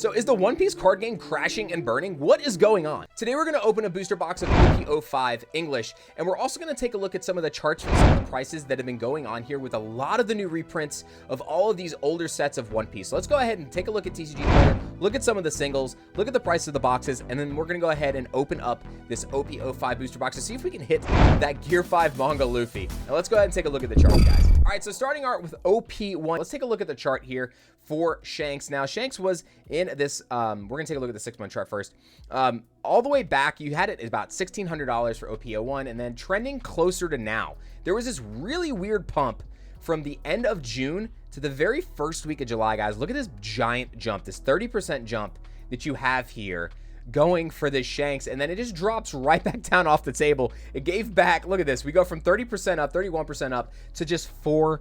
So is the One Piece card game crashing and burning? What is going on? Today we're going to open a booster box of OP05 English, and we're also going to take a look at some of the charts from some of the prices that have been going on here with a lot of the new reprints of all of these older sets of One Piece. So let's go ahead and take a look at TCG Player, look at some of the singles, look at the price of the boxes, and then we're going to go ahead and open up this OP05 booster box to see if we can hit that Gear 5 manga Luffy. Now let's go ahead and take a look at the chart, guys. All right, so starting out with OP1, let's take a look at the chart here for Shanks. Now Shanks was in this we're gonna take a look at the 6-month chart first. All the way back, you had it at about $1,600 for OP01, and then trending closer to now. There was this really weird pump from the end of June to the very first week of July, guys. Look at this giant jump, this 30% jump that you have here going for this Shanks, and then it just drops right back down off the table. It gave back, look at this, we go from 30% up, 31% up to just 4%.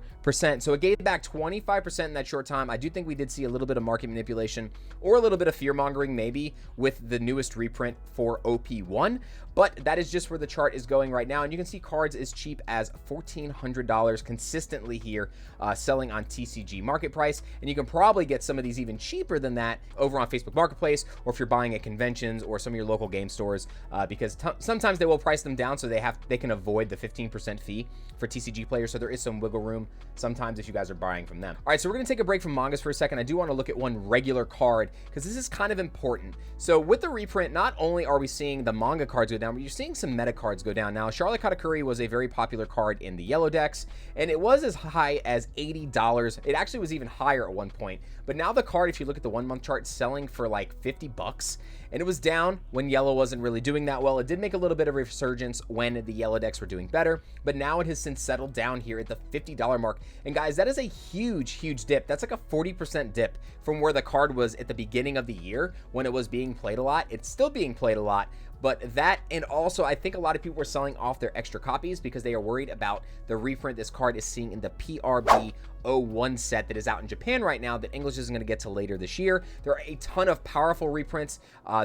So it gave back 25% in that short time. I do think we did see a little bit of market manipulation or a little bit of fear mongering maybe with the newest reprint for OP1, but that is just where the chart is going right now. And you can see cards as cheap as $1,400 consistently here, selling on TCG market price. And you can probably get some of these even cheaper than that over on Facebook Marketplace, or if you're buying at conventions or some of your local game stores, because sometimes they will price them down so they can avoid the 15% fee for TCG players. So there is some wiggle room sometimes if you guys are buying from them. All right, so we're going to take a break from mangas for a second. I do want to look at one regular card because this is kind of important. So with the reprint, not only are we seeing the manga cards go down, but you're seeing some meta cards go down. Now, Charlotte Katakuri was a very popular card in the yellow decks, and it was as high as $80. It actually was even higher at one point. But now the card, if you look at the 1 month chart, selling for like 50 bucks. And it was down when yellow wasn't really doing that well. It did make a little bit of a resurgence when the yellow decks were doing better, but now it has since settled down here at the $50 mark. And guys, that is a huge dip. That's like a 40% dip from where the card was at the beginning of the year when it was being played a lot. It's still being played a lot, but that, and also I think a lot of people were selling off their extra copies because they are worried about the reprint this card is seeing in the PRB01 set that is out in Japan right now that English isn't going to get to later this year. There are a ton of powerful reprints.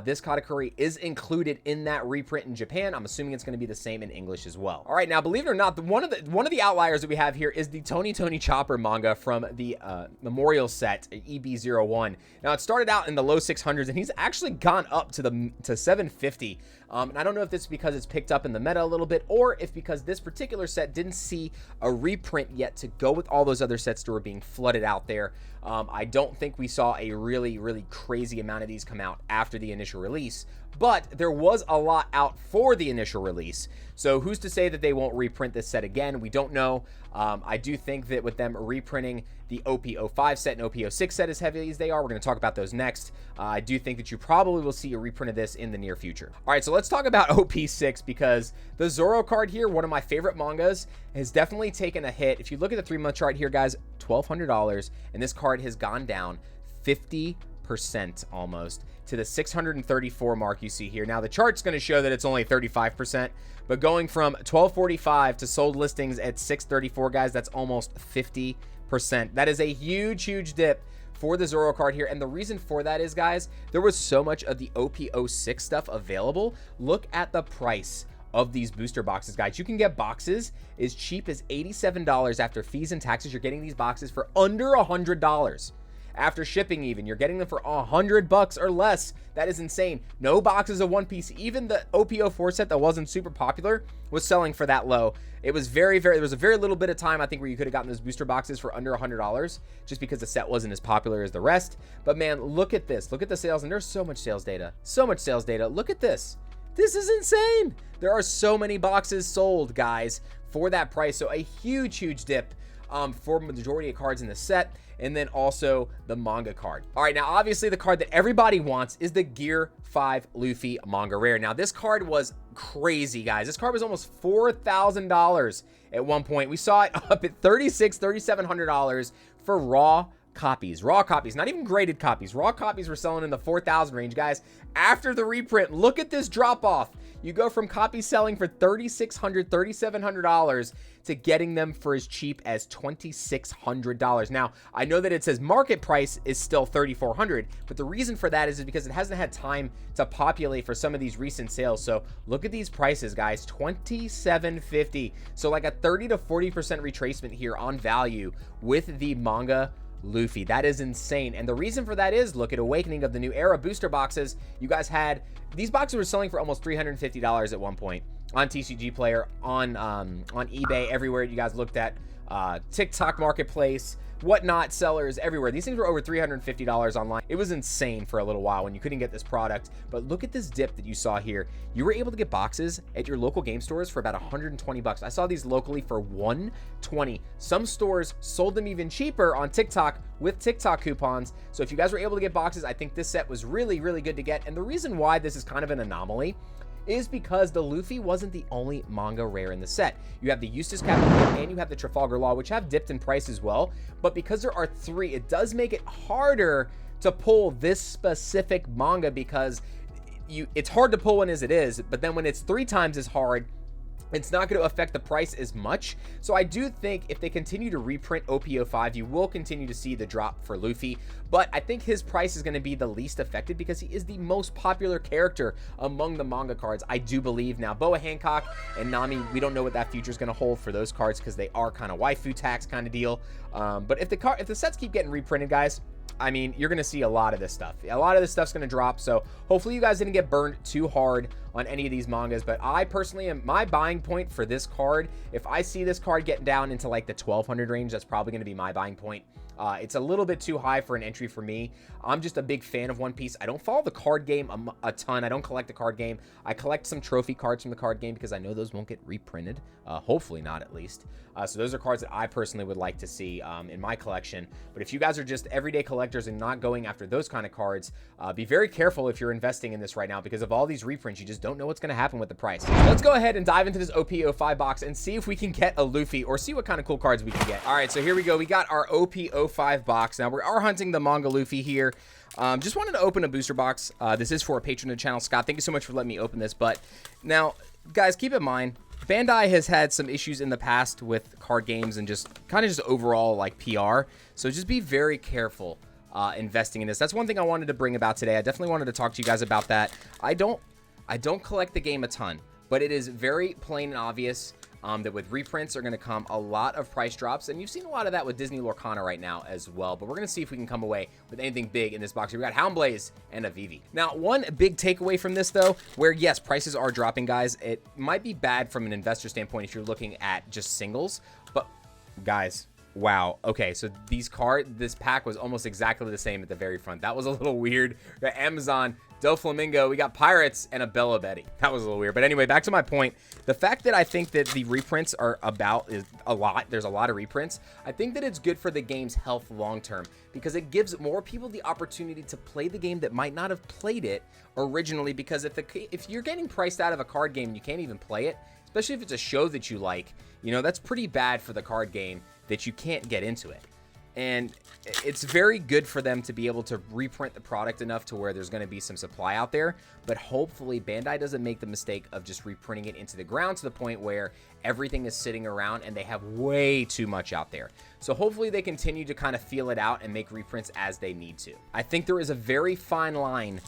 This Katakuri is included in that reprint in Japan. I'm assuming it's going to be the same in English as well. All right, now believe it or not, one of the outliers that we have here is the Tony Chopper manga from the Memorial set EB01. Now it started out in the low 600s and he's actually gone up to 750. And I don't know if this is because it's picked up in the meta a little bit, or if because this particular set didn't see a reprint yet to go with all those other sets that were being flooded out there. I don't think we saw a really crazy amount of these come out after the initial release, but there was a lot out for the initial release. So who's to say that they won't reprint this set again? We don't know. I do think that with them reprinting the OP05 set and OP06 set as heavy as they are, we're going to talk about those next. I do think that you probably will see a reprint of this in the near future. All right, so let's talk about OP6 because the Zoro card here, one of my favorite mangas, has definitely taken a hit. If you look at the 3 month chart here, guys, $1,200, and this card has gone down 50% almost to the 634 mark you see here. Now the chart's going to show that it's only 35%, but going from 1245 to sold listings at 634, guys, that's almost 50%. That is a huge dip for the Zoro card here, and the reason for that is, guys, there was so much of the OP06 stuff available. Look at the price of these booster boxes, guys. You can get boxes as cheap as $87 after fees and taxes. You're getting these boxes for under $100. After shipping even, you're getting them for $100 or less. That is insane. No boxes of One Piece. Even the OP04 set that wasn't super popular was selling for that low. It was there was a very little bit of time, I think, where you could have gotten those booster boxes for under $100 just because the set wasn't as popular as the rest. But man, look at this. Look at the sales, and there's so much sales data. So much sales data. Look at this. This is insane. There are so many boxes sold, guys, for that price. So a huge dip for the majority of cards in the set, and then also the manga card. All right, now obviously the card that everybody wants is the Gear 5 Luffy manga rare. Now this card was crazy, guys. This card was almost $4,000 at one point. We saw it up at $3,700 for raw copies, not even graded copies. Raw copies were selling in the 4,000 range, guys. After the reprint, look at this drop off. You go from copies selling for $3,600, $3,700 to getting them for as cheap as $2,600. Now, I know that it says market price is still $3,400, but the reason for that is because it hasn't had time to populate for some of these recent sales. So look at these prices, guys, $2,750. So like a 30 to 40% retracement here on value with the manga Luffy. That is insane. And the reason for that is, look at Awakening of the New Era booster boxes. You guys had, these boxes were selling for almost $350 at one point on TCG Player, on eBay, everywhere you guys looked at, TikTok Marketplace, whatnot, sellers everywhere. These things were over $350 online. It was insane for a little while when you couldn't get this product. But look at this dip that you saw here. You were able to get boxes at your local game stores for about 120 bucks. I saw these locally for 120. Some stores sold them even cheaper on TikTok with TikTok coupons. So if you guys were able to get boxes, I think this set was really, really good to get. And the reason why this is kind of an anomaly is because the Luffy wasn't the only manga rare in the set. You have the Eustace Captain Kidd and you have the Trafalgar Law, which have dipped in price as well. But because there are 3, it does make it harder to pull this specific manga, because it's hard to pull one as it is, but then when it's 3 times as hard, it's not going to affect the price as much. So I do think if they continue to reprint OP05, you will continue to see the drop for Luffy. But I think his price is going to be the least affected because he is the most popular character among the manga cards, I do believe. Now, Boa Hancock and Nami, we don't know what that future is going to hold for those cards because they are kind of waifu tax kind of deal. But if the sets keep getting reprinted, guys, I mean, you're going to see a lot of this stuff. A lot of this stuff's going to drop. So hopefully you guys didn't get burned too hard on any of these mangas. But I personally am, my buying point for this card, if I see this card getting down into like the 1200 range, that's probably going to be my buying point. It's a little bit too high for an entry for me. I'm just a big fan of One Piece. I don't follow the card game a ton. I don't collect the card game. I collect some trophy cards from the card game because I know those won't get reprinted. Hopefully not, at least. So those are cards that I personally would like to see in my collection. But if you guys are just everyday collectors and not going after those kind of cards, be very careful if you're investing in this right now, because of all these reprints, you just don't know what's going to happen with the price. So let's go ahead and dive into this OP05 box and see if we can get a Luffy, or see what kind of cool cards we can get. All right, so here we go. We got our OP05 box. Now, we are hunting the manga Luffy here. Just wanted to open a booster box. This is for a patron of the channel, Scott. Thank you so much for letting me open this. But now, guys, keep in mind, Bandai has had some issues in the past with card games and just kind of just overall like PR. So just be very careful investing in this. That's one thing I wanted to bring about today. I definitely wanted to talk to you guys about that. I don't collect the game a ton, but it is very plain and obvious that with reprints are going to come a lot of price drops, and you've seen a lot of that with Disney Lorcana right now as well. But we're going to see if we can come away with anything big in this box. We got Houndblaze and a Vivi. Now, one big takeaway from this, though, where yes, prices are dropping, guys, it might be bad from an investor standpoint if you're looking at just singles, but guys, wow. Okay, so this pack was almost exactly the same at the very front. That was a little weird. We got Amazon, Doflamingo, we got Pirates, and a Bella Betty. That was a little weird. But anyway, back to my point. The fact that I think that the reprints are about is a lot. There's a lot of reprints. I think that it's good for the game's health long term, because it gives more people the opportunity to play the game that might not have played it originally. Because if you're getting priced out of a card game and you can't even play it, especially if it's a show that you like, you know, that's pretty bad for the card game that you can't get into it. And it's very good for them to be able to reprint the product enough to where there's going to be some supply out there. But hopefully Bandai doesn't make the mistake of just reprinting it into the ground to the point where everything is sitting around and they have way too much out there. So hopefully they continue to kind of feel it out and make reprints as they need to. I think there is a very fine line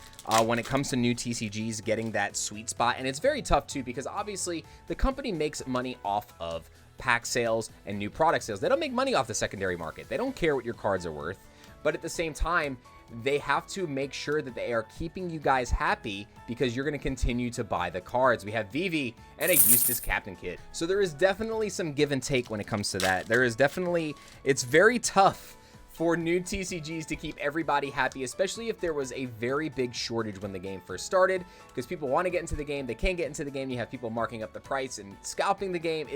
when it comes to new TCGs getting that sweet spot. And it's very tough too, because obviously the company makes money off of pack sales and new product sales. They don't make money off the secondary market. They don't care what your cards are worth. But at the same time, they have to make sure that they are keeping you guys happy, because you're going to continue to buy the cards. We have Vivi and a Eustace Captain Kidd. So there is definitely some give and take when it comes to that. It's very tough for new TCGs to keep everybody happy, especially if there was a very big shortage when the game first started, because people want to get into the game, they can't get into the game, you have people marking up the price and scalping the game.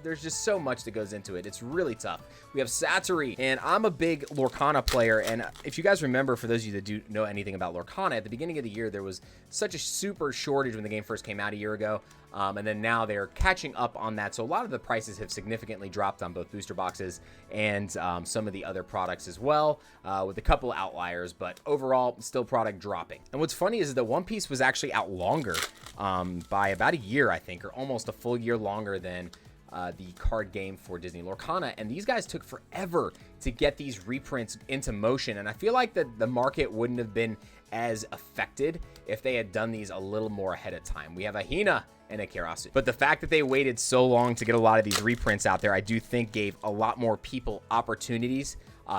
There's just so much that goes into it. It's really tough. We have Satori, and I'm a big Lorcana player, and if you guys remember, for those of you that do know anything about Lorcana, at the beginning of the year, there was such a super shortage when the game first came out a year ago. And then now they're catching up on that. So a lot of the prices have significantly dropped on both booster boxes and some of the other products as well, with a couple outliers, but overall still product dropping. And what's funny is that One Piece was actually out longer by about a year, I think, or almost a full year longer than the card game for Disney Lorcana. And these guys took forever to get these reprints into motion. And I feel like the market wouldn't have been as affected if they had done these a little more ahead of time. We have a Hina and a Karasu. But the fact that they waited so long to get a lot of these reprints out there, I do think gave a lot more people opportunities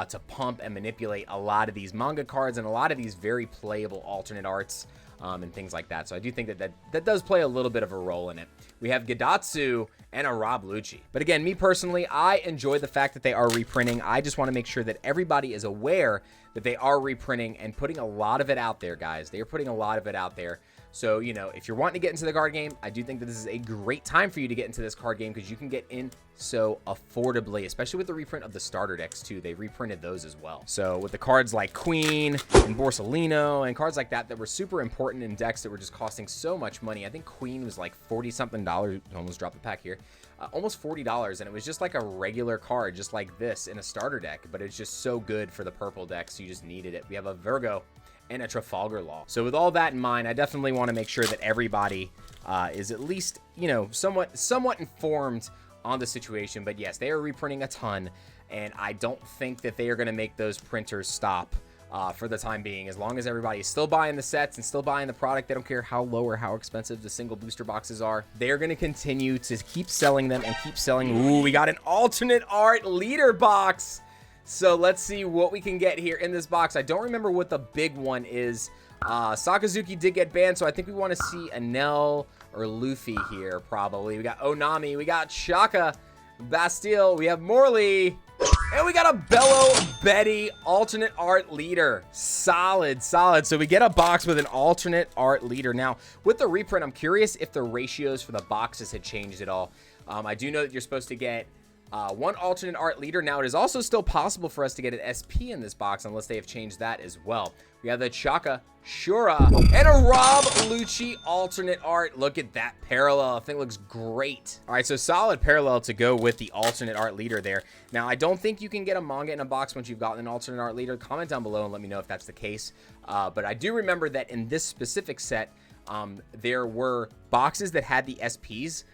to pump and manipulate a lot of these manga cards and a lot of these very playable alternate arts and things like that. So I do think that does play a little bit of a role in it. We have Gidatsu and a Rob Lucci. But again, me personally, I enjoy the fact that they are reprinting. I just want to make sure that everybody is aware that they are reprinting and putting a lot of it out there, guys. They are putting a lot of it out there. So, you know, if you're wanting to get into the card game, I do think that this is a great time for you to get into this card game because you can get in so affordably, especially with the reprint of the starter decks too. They reprinted those as well. So with the cards like Queen and Borsalino and cards like that were super important in decks that were just costing so much money. I think Queen was like $40-something. Almost dropped the pack here. Almost $40, and it was just like a regular card, just like this in a starter deck, but it's just so good for the purple deck, so you just needed it. We have a Virgo and a Trafalgar Law. So with all that in mind, I definitely want to make sure that everybody is at least, you know, somewhat informed on the situation. But yes, they are reprinting a ton, and I don't think that they are going to make those printers stop for the time being. As long as everybody is still buying the sets and still buying the product, they don't care how low or how expensive the single booster boxes are. They're going to continue to keep selling them and keep selling. Ooh, we got an alternate art leader box. So let's see what we can get here in this box. I don't remember what the big one is. Sakazuki did get banned, so I think we want to see Enel or Luffy here, probably. We got Onami, we got Shaka, Bastille, we have Morley, and we got a Bello Betty alternate art leader. Solid, solid. So we get a box with an alternate art leader. Now, with the reprint, I'm curious if the ratios for the boxes had changed at all. I do know that you're supposed to get one alternate art leader. Now, it is also still possible for us to get an SP in this box unless they have changed that as well. We have the Chaka, Shura, and a Rob Lucci alternate art. Look at that parallel. I think it looks great. All right, so solid parallel to go with the alternate art leader there. Now, I don't think you can get a manga in a box once you've gotten an alternate art leader. Comment down below and let me know if that's the case. But I do remember that in this specific set, there were boxes that had the SPs.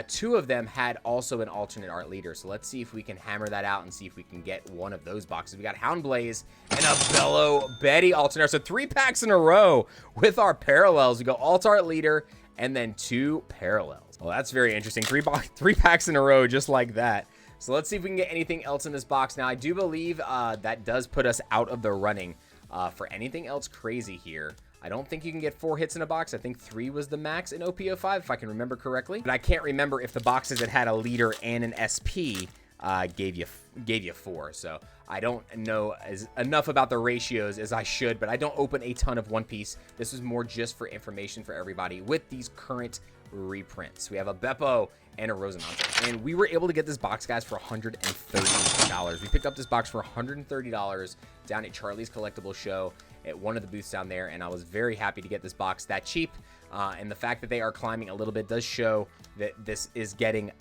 Two of them had also an alternate art leader. So let's see if we can hammer that out and see if we can get one of those boxes. We got Houndblaze and a Bello Betty alternate. So 3 packs in a row with our parallels. We go alt art leader and then 2 parallels. Well, that's very interesting. 3 packs in a row just like that. So let's see if we can get anything else in this box. Now, I do believe that does put us out of the running for anything else crazy here. I don't think you can get 4 hits in a box. I think 3 was the max in OP05, if I can remember correctly. But I can't remember if the boxes that had a leader and an SP gave you 4. So I don't know enough about the ratios as I should, but I don't open a ton of One Piece. This is more just for information for everybody with these current reprints. We have a Beppo and a Rosinante. And we were able to get this box, guys, for $130. We picked up this box for $130 down at Charlie's Collectible Show at one of the booths down there, and I was very happy to get this box that cheap. And the fact that they are climbing a little bit does show that this is getting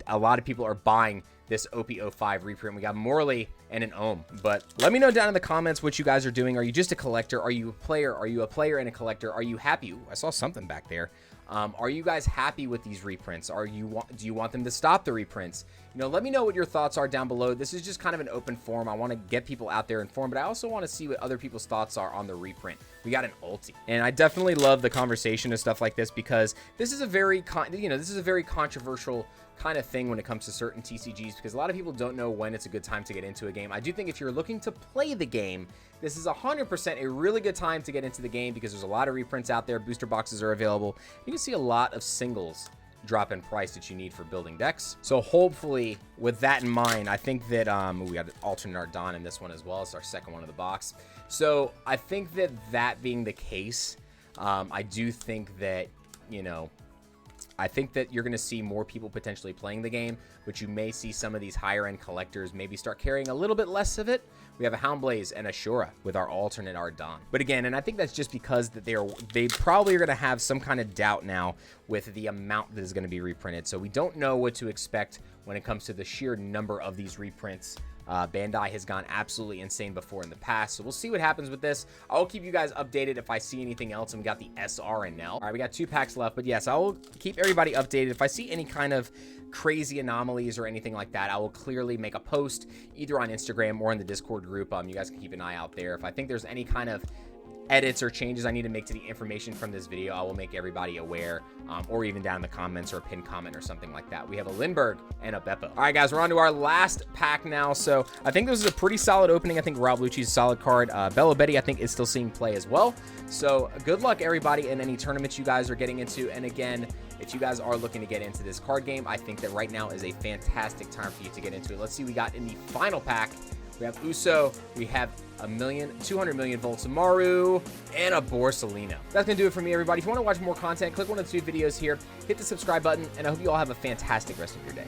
a lot of people are buying this OP05 reprint. We got Morley and an Ohm. But let me know down in the comments what you guys are doing. Are you just a collector? Are you a player? Are you a player and a collector? Are you happy? Ooh, I saw something back there. Are you guys happy with these reprints? Do you want them to stop the reprints? You know, let me know what your thoughts are down below. This is just kind of an open forum. I want to get people out there informed, but I also want to see what other people's thoughts are on the reprint. We got an ulti, and I definitely love the conversation and stuff like this because this is a very controversial kind of thing when it comes to certain TCGs because a lot of people don't know when it's a good time to get into a game. I do think if you're looking to play the game, this is 100% a really good time to get into the game because there's a lot of reprints out there. Booster boxes are available. You can see a lot of singles drop in price that you need for building decks. So hopefully with that in mind, I think that we got an alternate art Don in this one as well. It's our second one of the box. So I think that being the case, I do think that, you know, I think that you're going to see more people potentially playing the game, but you may see some of these higher end collectors maybe start carrying a little bit less of it. We have a Houndblaze and a Shura with our alternate art Don. But again, and I think that's just because that they probably are going to have some kind of doubt now with the amount that is going to be reprinted. So we don't know what to expect when it comes to the sheer number of these reprints. Bandai has gone absolutely insane before in the past, so we'll see what happens with this. I'll keep you guys updated if I see anything else, and we got the SR and Nell. All right, we got 2 packs left, but yes, I will keep everybody updated. If I see any kind of crazy anomalies or anything like that, I will clearly make a post either on Instagram or in the Discord group. You guys can keep an eye out there. If I think there's any kind of edits or changes I need to make to the information from this video, I will make everybody aware, or even down in the comments or a pinned comment or something like that. We have a Lindbergh and a Beppo. All right, guys, we're on to our last pack now. So I think this is a pretty solid opening. I think Rob Lucci's a solid card. Bello Betty, I think, is still seeing play as well. So good luck, everybody, in any tournaments you guys are getting into. And again, if you guys are looking to get into this card game, I think that right now is a fantastic time for you to get into it. Let's see what we got in the final pack. We have Uso, we have 200 million Voltamaru, and a Borsalino. That's gonna do it for me, everybody. If you want to watch more content, click one of the two videos here, hit the subscribe button, and I hope you all have a fantastic rest of your day.